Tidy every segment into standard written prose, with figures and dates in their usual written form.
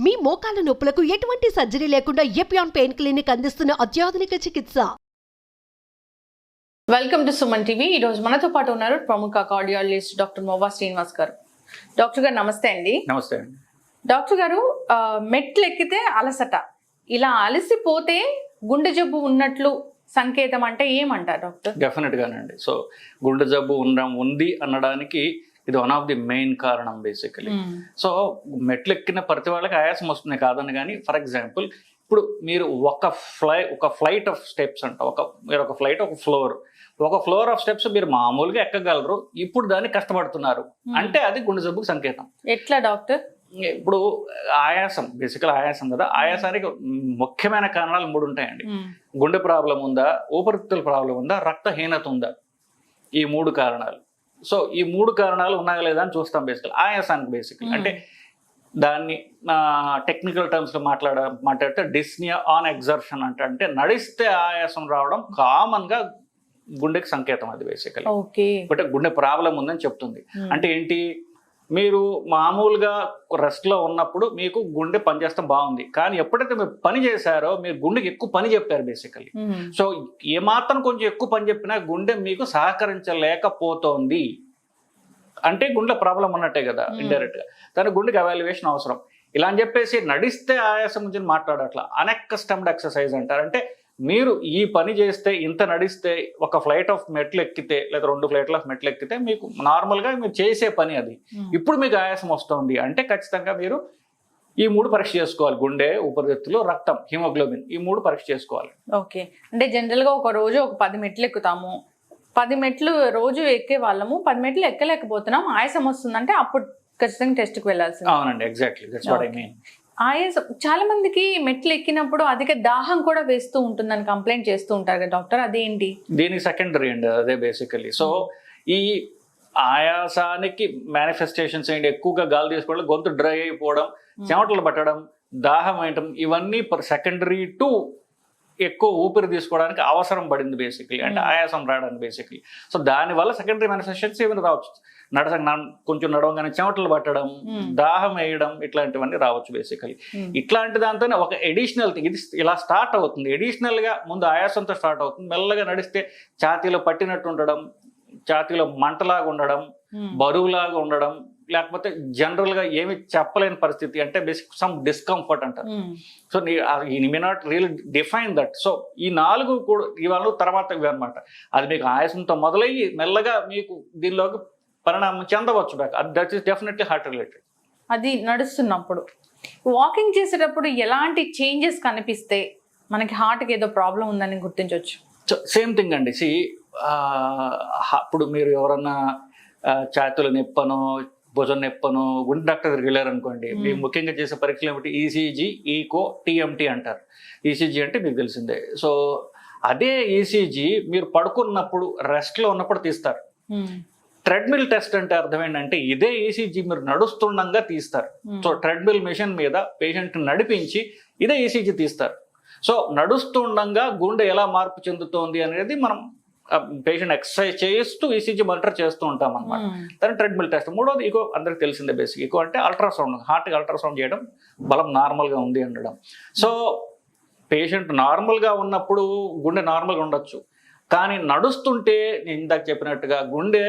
మీ మోకాల నొప్పులకు ఎటువంటి సర్జరీ లేకుండా ఎపియాన్ పెయిన్ క్లినిక్ అందిస్తున్న అత్యాధునిక చికిత్స. Welcome to Suman TV. ఈ రోజు మనతో పాటు ఉన్నారు ప్రముఖ కార్డియాలజిస్ట్ డాక్టర్ మోవా శ్రీనివాస్ గారు. డాక్టర్ గారు నమస్తే అండి. నమస్తే అండి. డాక్టర్ గారు, మెట్లు ఎక్కితే అలసట, ఇలా అలసిపోతే గుండె జబ్బు ఉన్నట్లు సంకేతం అంటే ఏమంటారు డాక్టర్? డెఫినెట్ గానండి. సో గుండె జబ్బు ఉంది అనడానికి ఇది వన్ ఆఫ్ ది మెయిన్ కారణం బేసికలీ. సో మెట్లు ఎక్కిన ప్రతి వాళ్ళకి ఆయాసం వస్తుంది కాదని, కానీ ఫర్ ఎగ్జాంపుల్ ఇప్పుడు మీరు ఒక ఫ్లైట్ ఆఫ్ స్టెప్స్ అంట, మీరు ఒక ఫ్లైట్ ఒక ఫ్లోర్ ఆఫ్ స్టెప్స్ మీరు మామూలుగా ఎక్కగలరు, ఇప్పుడు దాన్ని కష్టపడుతున్నారు అంటే అది గుండె జబ్బుకు సంకేతం. ఎట్లా డాక్టర్? ఇప్పుడు ఆయాసం బేసికల్ ఆయాసం కదా, ఆయాసానికి ముఖ్యమైన కారణాలు 3 ఉంటాయండి. గుండె ప్రాబ్లం ఉందా, ఊపిరితిత్తుల ప్రాబ్లం ఉందా, రక్తహీనత ఉందా, ఈ 3 కారణాలు. సో ఈ 3 కారణాలు ఉన్నాయా లేదా అని చూస్తాం బేసికల్ ఆయాసానికి. బేసికల్ అంటే దాన్ని టెక్నికల్ టర్మ్స్లో మాట్లాడితే డిస్నియా ఆన్ ఎగ్జర్షన్ అంటే నడిస్తే ఆయాసం రావడం కామన్గా గుండెకి సంకేతం అది బేసికల్. బట్ గుండె ప్రాబ్లం ఉందని చెప్తుంది. అంటే ఏంటి, మీరు మామూలుగా రెస్ట్లో ఉన్నప్పుడు మీకు గుండె పనిచేస్తాం బాగుంది, కానీ ఎప్పుడైతే మీరు పని చేశారో మీరు గుండెకి ఎక్కువ పని చెప్పారు బేసికలీ. సో ఏమాత్రం కొంచెం ఎక్కువ పని చెప్పినా గుండె మీకు సహకరించలేకపోతోంది అంటే గుండె ప్రాబ్లం ఉన్నట్టే కదా ఇండైరెక్ట్గా. దానికి గుండెకి ఎవాల్యుయేషన్ అవసరం. ఇలా అని చెప్పేసి నడిస్తే ఆయాసం గురించి మాట్లాడట్లా, అన్ఎక్కస్టమ్డ్ ఎక్సర్సైజ్ అంటారు. అంటే మీరు ఈ పని చేస్తే, ఇంత నడిస్తే, ఒక ఫ్లైట్ ఆఫ్ మెట్లు ఎక్కితే లేదా 2 ఫ్లైట్ల ఆఫ్ మెట్లు ఎక్కితే మీకు నార్మల్గా మీరు చేసే పని అది, ఇప్పుడు మీకు ఆయాసం వస్తుంది అంటే ఖచ్చితంగా మీరు ఈ 3 పరీక్ష చేసుకోవాలి. గుండె, ఊపిరితిత్తులు, రక్తం, హిమోగ్లోబిన్, ఈ 3 పరీక్ష చేసుకోవాలి. ఓకే. అంటే జనరల్గా ఒక రోజు ఒక 10 మెట్లు ఎక్కుతాము, 10 మెట్లు రోజు ఎక్కే వాళ్ళము 10 మెట్లు ఎక్కలేకపోతున్నాం, ఆయాసం వస్తుందంటే అప్పుడు ఖచ్చితంగా టెస్ట్కి వెళ్ళాల్సింది. అవునండి, exactly, that's what I mean. ఆయాసం చాలా మందికి మెట్లు ఎక్కినప్పుడు అధిక దాహం కూడా వేస్తూ ఉంటుందని కంప్లైంట్ చేస్తూ ఉంటారు కదా డాక్టర్, అదేంటి? దీనికి సెకండరీ అండి అదే బేసికలీ. సో ఈ ఆయాసానికి మేనిఫెస్టేషన్స్ ఏంటి, ఎక్కువగా గాలి తీసుకోవడం, గొంతు డ్రై అయిపోవడం, చెమటలు పట్టడం, దాహం వేయటం, ఇవన్నీ సెకండరీ టు ఎక్కువ ఊపిరి తీసుకోవడానికి అవసరం పడింది బేసికలీ, అంటే ఆయాసం రావడానికి బేసికలీ. సో దానివల్ల సెకండరీ మేనిఫెస్టేషన్స్ ఏమైనా రావచ్చు. కొంచెం నడవగానే చెమటలు పట్టడం, దాహం వేయడం, ఇట్లాంటివన్నీ రావచ్చు బేసికలీ. ఇట్లాంటి దాంతోనే ఒక ఎడిషనల్ థింగ్, ఇది ఇలా స్టార్ట్ అవుతుంది. ఎడిషనల్ గా ముందు ఆయాసంతో స్టార్ట్ అవుతుంది, మెల్లగా నడిస్తే ఛాతీలో పట్టినట్టు ఉండడం, ఛాతీలో మంటలాగా ఉండడం, బరువులాగా ఉండడం, లేకపోతే జనరల్ గా ఏమి చెప్పలేని పరిస్థితి, అంటే బేసిక్ సమ్ డిస్కంఫర్ట్ అంటారు. సో ఈ may not real define that. So ఈ 4 కూడా ఇవాళ తర్వాత ఇవి అనమాట. అది మీకు ఆయాసంతో మొదలయ్యి మెల్లగా మీకు దీనిలోకి పరిణామం చెందవచ్చు back. That is definitely heart related. అది నడుస్తున్నప్పుడు, వాకింగ్ చేసేటప్పుడు ఎలాంటి చేంజెస్ కనిపిస్తే మనకి హార్ట్కి ఏదో ప్రాబ్లం ఉందని గుర్తించవచ్చు? సేమ్ థింగ్ అండి. ఇప్పుడు మీరు ఎవరన్నా ఛాతీల నొప్పనో, భుజం నొప్పనో గుండె డాక్టర్ దగ్గరికి వెళ్ళారనుకోండి, మీరు ముఖ్యంగా చేసే పరీక్షలు ఏమిటి, ఈసీజీ, ఈకో, టీఎంటీ అంటారు. ఈసీజీ అంటే మీకు తెలిసిందే. సో అదే ఈసీజీ మీరు పడుకున్నప్పుడు, రెస్ట్లో ఉన్నప్పుడు తీస్తారు. ట్రెడ్మిల్ టెస్ట్ అంటే అర్థం ఏంటంటే ఇదే ఈసీజీ మీరు నడుస్తుండగా తీస్తారు. సో ట్రెడ్మిల్ మెషిన్ మీద పేషెంట్ నడిపించి ఇదే ఈసీజీ తీస్తారు. సో నడుస్తుండగా గుండె ఎలా మార్పు చెందుతోంది అనేది మనం పేషెంట్ ఎక్సర్సైజ్ చేస్తూ ఈసీజీ మానిటర్ చేస్తూ ఉంటాం అనమాట. దాని ట్రెడ్మిల్ టెస్ట్. 3వది ఈకో, అందరికి తెలిసిందే బేసిక్. ఈకో అంటే అల్ట్రాసౌండ్, హార్ట్కి అల్ట్రాసౌండ్ చేయడం, బలం నార్మల్గా ఉంది అనడం. సో పేషెంట్ నార్మల్గా ఉన్నప్పుడు గుండె నార్మల్గా ఉండొచ్చు, కానీ నడుస్తుంటే నేను ఇందాక చెప్పినట్టుగా గుండె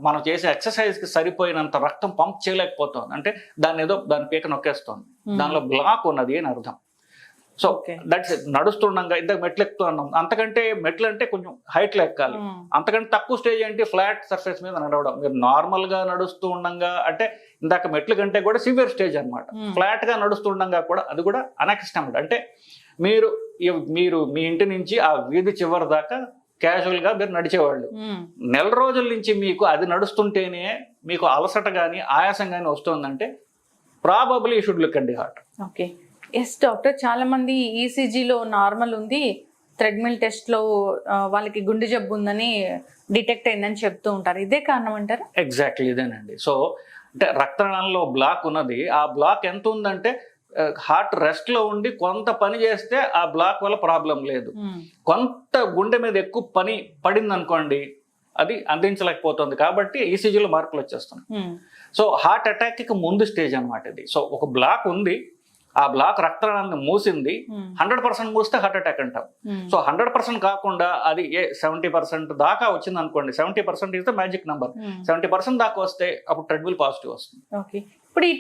మనం చేసే ఎక్సర్సైజ్కి సరిపోయినంత రక్తం పంప్ చేయలేకపోతుంది. అంటే దాని పీక నొక్కేస్తుంది, దానిలో బ్లాక్ ఉన్నది అని అర్థం. సో దట్స్ నడుస్తుండగా ఇందాక మెట్లు ఎక్కుతున్నాం, అంతకంటే మెట్లు అంటే కొంచెం హైట్లో ఎక్కాలి. అంతకంటే తక్కువ స్టేజ్ ఏంటి, ఫ్లాట్ సర్ఫేస్ మీద నడవడం. మీరు నార్మల్గా నడుస్తూ ఉండగా అంటే ఇందాక మెట్ల కంటే కూడా సివియర్ స్టేజ్ అనమాట. ఫ్లాట్గా నడుస్తుండగా కూడా అది కూడా అన్ఎక్స్టమ్డ్. అంటే మీరు మీ ఇంటి నుంచి ఆ వీధి చివరి దాకా క్యాజువల్గా మీరు నడిచేవాళ్ళు, నెల రోజుల నుంచి మీకు అది నడుస్తుంటేనే మీకు అలసట కానీ ఆయాసం కానీ వస్తుందంటే probably you should look at the heart. Okay. Yes doctor, చాలా మంది ఈసీజీలో నార్మల్ ఉంది, థ్రెడ్మిల్ టెస్ట్లో వాళ్ళకి గుండె జబ్బు ఉందని డిటెక్ట్ అయిందని చెప్తూ ఉంటారు. ఇదే కారణం అంటారా? ఎగ్జాక్ట్లీ ఇదేనండి. సో అంటే రక్తనాళంలో బ్లాక్ ఉన్నది, ఆ బ్లాక్ ఎంత ఉందంటే హార్ట్ రెస్ట్ లో ఉండి కొంత పని చేస్తే ఆ బ్లాక్ వల్ల ప్రాబ్లం లేదు. కొంత గుండె మీద ఎక్కువ పని పడింది అనుకోండి, అది అందించలేకపోతుంది కాబట్టి ఈసీజీలో మార్పులు వచ్చేస్తున్నాయి. సో హార్ట్ అటాక్కి ముందు స్టేజ్ అనమాట ఇది. సో ఒక బ్లాక్ ఉంది, ఆ బ్లాక్ రక్తనాళాన్ని మూసింది, 100% మూస్తే హార్ట్ అటాక్ అంటాం. సో 100% కాకుండా అది 70% దాకా వచ్చింది అనుకోండి, 70% ఇస్ ద మ్యాజిక్ నెంబర్. 70% దాకా వస్తే అప్పుడు ట్రెడ్మిల్ పాజిటివ్ వస్తుంది. ఓకే, ఇప్పుడు ఈ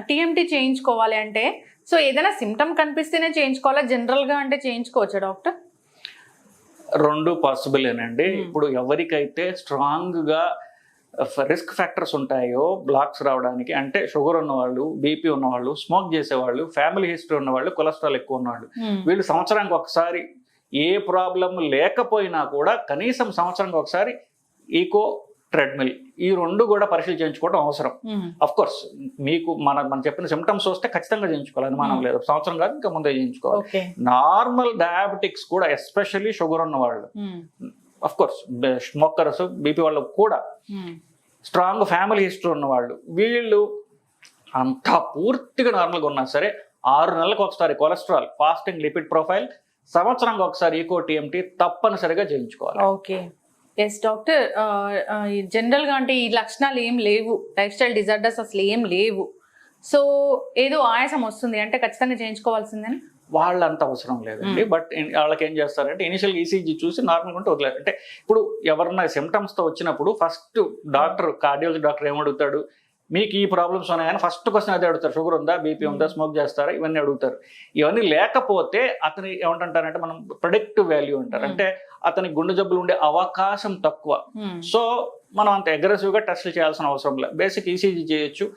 టీఎంటీ చేయించుకోవాలి అంటే సో ఏదైనా సిమ్టమ్ కనిపిస్తేనే చేయించుకోవాలా, జనరల్ గా అంటే చేయించుకోవచ్చా డాక్టర్? రెండు పాసిబులేనండి. ఇప్పుడు ఎవరికైతే స్ట్రాంగ్ గా రిస్క్ ఫ్యాక్టర్స్ ఉంటాయో బ్లాక్స్ రావడానికి, అంటే షుగర్ ఉన్నవాళ్ళు, బీపీ ఉన్నవాళ్ళు, స్మోక్ చేసేవాళ్ళు, ఫ్యామిలీ హిస్టరీ ఉన్నవాళ్ళు, కొలెస్ట్రాల్ ఎక్కువ ఉన్నవాళ్ళు, వీళ్ళు సంవత్సరానికి ఒకసారి ఏ ప్రాబ్లం లేకపోయినా కూడా కనీసం సంవత్సరానికి ఒకసారి ఈకో, ట్రెడ్మిల్ ఈ రెండు కూడా పరీక్షలు చేయించుకోవడం అవసరం. అఫ్ కోర్స్ మీకు మనం చెప్పిన సిమ్టమ్స్ వస్తే ఖచ్చితంగా చేయించుకోవాలి, అనుమానం లేదు. సంవత్సరం కాదు, ఇంకా ముందే చేయించుకోవాలి. నార్మల్ డయాబెటిక్స్ కూడా, ఎస్పెషల్లీ షుగర్ ఉన్న వాళ్ళు, అఫ్ కోర్స్ స్మోకర్స్, బీపీ వాళ్ళకు కూడా, స్ట్రాంగ్ ఫ్యామిలీ హిస్టరీ ఉన్న వాళ్ళు, వీళ్ళు అంతా పూర్తిగా నార్మల్గా ఉన్నా సరే 6 నెలలకు ఒకసారి కొలెస్ట్రాల్, ఫాస్టింగ్ లిపిడ్ ప్రొఫైల్, సంవత్సరానికి ఒకసారి ఈకో టీఎంటీ తప్పనిసరిగా చేయించుకోవాలి. Okay, yes doctor. జనరల్గా అంటే ఈ లక్షణాలు ఏం లేవు, లైఫ్ స్టైల్ డిజార్డర్స్ అసలు ఏం లేవు, సో ఏదో ఆయాసం వస్తుంది అంటే ఖచ్చితంగా చేయించుకోవాల్సిందని వాళ్ళంత అవసరం లేదండి. బట్ వాళ్ళకి ఏం చేస్తారంటే ఇనిషియల్ ఈసీజీ చూసి నార్మల్గా ఉంటే వదిలేరు. అంటే ఇప్పుడు ఎవరన్నా సిమ్టమ్స్తో వచ్చినప్పుడు ఫస్ట్ డాక్టర్, కార్డియాలజీ డాక్టర్ ఏమడుగుతాడు, మీకు ఈ ప్రాబ్లమ్స్ ఉన్నాయని ఫస్ట్ క్వశ్చన్ అదే అడుగుతారు. షుగర్ ఉందా, బీపీ ఉందా, స్మోక్ చేస్తారా, ఇవన్నీ అడుగుతారు. ఇవన్నీ లేకపోతే అతని ఏమంటారంటే మనం ప్రొడక్టివ్ వాల్యూ అంటారు, అంటే అతనికి గుండె జబ్బులు ఉండే అవకాశం తక్కువ. సో మనం అంత అగ్రెసివ్గా టెస్ట్లు చేయాల్సిన అవసరం లేదు. బేసిక్ ఈసీజీ చేయొచ్చు,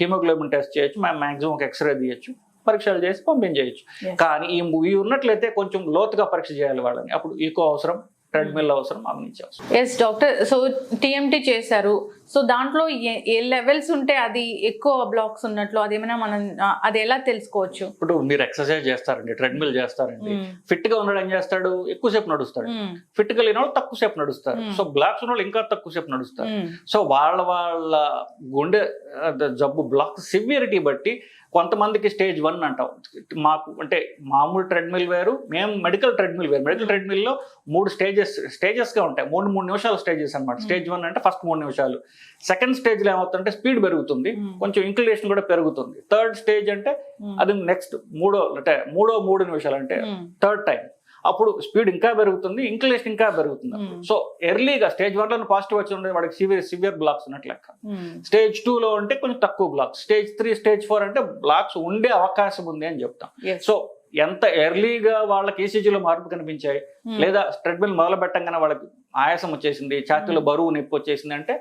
హిమోగ్లోబిన్ టెస్ట్ చేయొచ్చు, మ్యాక్సిమం ఒక ఎక్స్రే తీయచ్చు, పరీక్షలు చేసి పంపించేయచ్చు. కానీ ఈ ఉన్నట్లయితే కొంచెం లోతుగా పరీక్ష చేయాలి వాళ్ళని. అప్పుడు ఈకో అవసరం, ట్రెడ్మిల్ అవసరం, అవినించే అవసరం. Yes doctor. సో టీఎంటీ చేశారు, సో దాంట్లో ఏ లెవెల్స్ ఉంటే అది ఎక్కువ బ్లాక్స్ ఉన్నట్లు అదేమైనా మనం అది ఎలా తెలుసుకోవచ్చు? ఇప్పుడు మీరు ఎక్సర్సైజ్ చేస్తారండి, ట్రెడ్మిల్ చేస్తారండి, ఫిట్ గా ఉన్నాడు ఏం చేస్తాడు, ఎక్కువసేపు నడుస్తాడు. ఫిట్ గా లేని వాళ్ళు తక్కువసేపు నడుస్తారు. సో బ్లాక్స్ ఉన్న వాళ్ళు ఇంకా తక్కువసేపు నడుస్తారు. సో వాళ్ళ గుండె జబ్బు బ్లాక్ సివియరిటీ బట్టి కొంతమందికి స్టేజ్ 1 అంటాం. మాకు అంటే మామూలు ట్రెడ్మిల్ వేరు, మేము మెడికల్ ట్రెడ్మిల్ వేరు. మెడికల్ ట్రెడ్మిల్లో 3 స్టేజెస్గా ఉంటాయి, 3 నిమిషాల స్టేజెస్ అనమాట. స్టేజ్ 1 అంటే ఫస్ట్ 3 నిమిషాలు. సెకండ్ స్టేజ్లో ఏమవుతుందంటే స్పీడ్ పెరుగుతుంది, కొంచెం ఇంక్లినేషన్ కూడా పెరుగుతుంది. థర్డ్ స్టేజ్ అంటే అది నెక్స్ట్ మూడో 3 నిమిషాలు అంటే థర్డ్ టైం, అప్పుడు స్పీడ్ ఇంకా పెరుగుతుంది, ఇంక్లినేషన్ ఇంకా పెరుగుతుంది. సో ఎర్లీగా స్టేజ్ 1లో పాజిటివ్ వచ్చి ఉండే వాడికి సివియర్ బ్లాక్స్ ఉన్నట్లు లెక్క. స్టేజ్ 2లో అంటే కొంచెం తక్కువ బ్లాక్స్, స్టేజ్ 3, స్టేజ్ 4 అంటే బ్లాక్స్ ఉండే అవకాశం ఉంది అని చెప్తాం. సో ఎంత ఎర్లీగా వాళ్ళకి ఈసీజీలో మార్పు కనిపించాయి, లేదా ట్రెడ్మిల్ మొదలు పెట్టంగానే వాళ్ళకి ఆయాసం వచ్చేసింది, ఛాతీలో బరువు నొప్పి వచ్చేసింది అంటే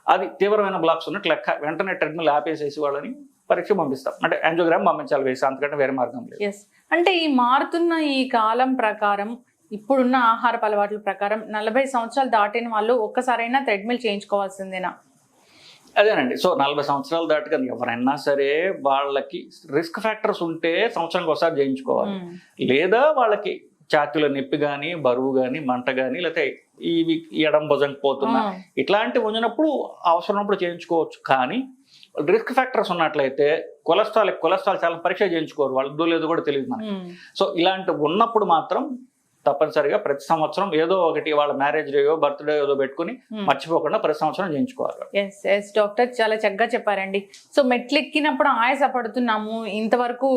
అది తీవ్రమైన బ్లాక్స్ ఉన్నట్లు లెక్క. వెంటనే ట్రెడ్మిల్ ఆపేసేసి వాళ్ళని పరీక్ష పంపిస్తాం, అంటే యాంజియోగ్రామ్ పంపించాలి వేసి, అంతకంటే వేరే మార్గం లేదు. అంటే ఈ మారుతున్న ఈ కాలం ప్రకారం, ఇప్పుడున్న ఆహారపు అలవాట్ల ప్రకారం 40 సంవత్సరాలు దాటిన వాళ్ళు ఒక్కసారైనా ట్రెడ్మిల్ చేయించుకోవాల్సిందేనా? అదేనండి. సో 40 సంవత్సరాలు దాటిగా ఎవరైనా సరే వాళ్ళకి రిస్క్ ఫ్యాక్టర్స్ ఉంటే సంవత్సరానికి ఒకసారి చేయించుకోవాలి. లేదా వాళ్ళకి ఛాతీలో నొప్పి కానీ, బరువు కానీ, మంట కానీ, లేకపోతే ఇవి ఎడం భుజం పోతున్నా ఇట్లాంటివి ఉన్నప్పుడు అవసరమైనప్పుడు చేయించుకోవచ్చు. కానీ రిస్క్ ఫ్యాక్టర్స్ ఉన్నట్లయితే కొలెస్ట్రాల్ చాలా పరీక్ష చేయించుకోరు, వాళ్ళతో లేదో కూడా తెలియదు మనకి. సో ఇలాంటివి ఉన్నప్పుడు మాత్రం తప్పనిసరిగా ప్రతి సంవత్సరం ఏదో ఒకటి వాళ్ళ మ్యారేజ్ డేయో, బర్త్డే ఏదో పెట్టుకుని మర్చిపోకుండా ప్రతి సంవత్సరం చేయించుకోవాలి. ఎస్ డాక్టర్, చాలా చక్కగా చెప్పారండి. సో మెట్లు ఎక్కినప్పుడు ఆయాస పడుతున్నాము, ఇంతవరకు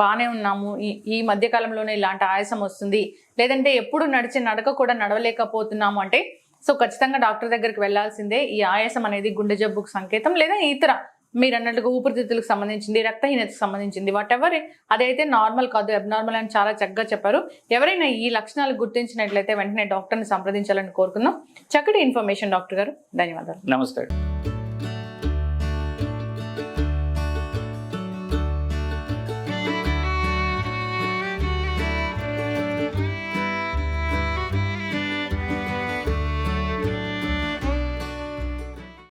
బాగానే ఉన్నాము, ఈ మధ్య కాలంలోనే ఇలాంటి ఆయాసం వస్తుంది, లేదంటే ఎప్పుడు నడిచే నడక కూడా నడవలేకపోతున్నాము అంటే సో ఖచ్చితంగా డాక్టర్ దగ్గరికి వెళ్లాల్సిందే. ఈ ఆయాసం అనేది గుండె జబ్బుకు సంకేతం, లేదా ఇతర మీరు అన్నట్టుగా ఊపిరితిత్తులకు సంబంధించింది, రక్తహీనతకు సంబంధించింది, వాటెవర్ అదైతే నార్మల్ కాదు, అబ్నార్మల్ అని చాలా చక్కగా చెప్పారు. ఎవరైనా ఈ లక్షణాలు గుర్తించినట్లయితే వెంటనే డాక్టర్ని సంప్రదించాలని కోరుకుందాం. చక్కటి ఇన్ఫర్మేషన్ డాక్టర్ గారు, ధన్యవాదాలు. నమస్తే.